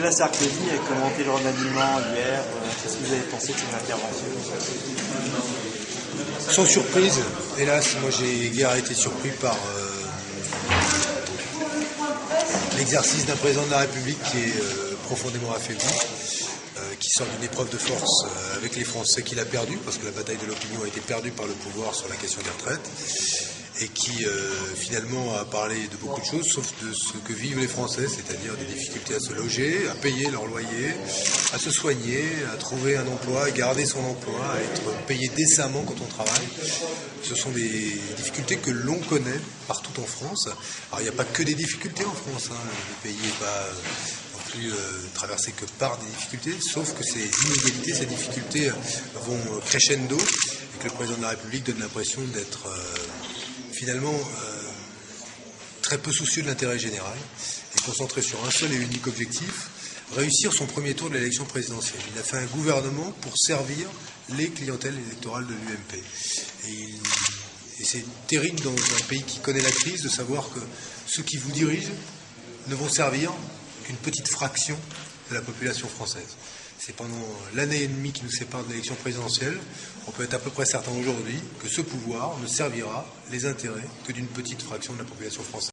Nicolas Sarkozy a commenté le remaniement hier. Qu'est-ce que vous avez pensé de cette intervention? Sans surprise, hélas, moi j'ai guère été surpris par l'exercice d'un président de la République qui est profondément affaibli, qui sort d'une épreuve de force avec les Français qu'il a perdu, parce que la bataille de l'opinion a été perdue par le pouvoir sur la question des retraites, et qui finalement a parlé de beaucoup de choses, sauf de ce que vivent les Français, c'est-à-dire des difficultés à se loger, à payer leur loyer, à se soigner, à trouver un emploi, à garder son emploi, à être payé décemment quand on travaille. Ce sont des difficultés que l'on connaît partout en France. Alors il n'y a pas que des difficultés en France, hein. Le pays n'est pas non plus traversé que par des difficultés, sauf que ces inégalités, ces difficultés vont crescendo, et que le président de la République donne l'impression d'être finalement très peu soucieux de l'intérêt général et concentré sur un seul et unique objectif, réussir son premier tour de l'élection présidentielle. Il a fait un gouvernement pour servir les clientèles électorales de l'UMP. Et c'est terrible dans un pays qui connaît la crise de savoir que ceux qui vous dirigent ne vont servir qu'une petite fraction de la population française. C'est pendant l'année et demie qui nous sépare de l'élection présidentielle, on peut être à peu près certain aujourd'hui que ce pouvoir ne servira les intérêts que d'une petite fraction de la population française.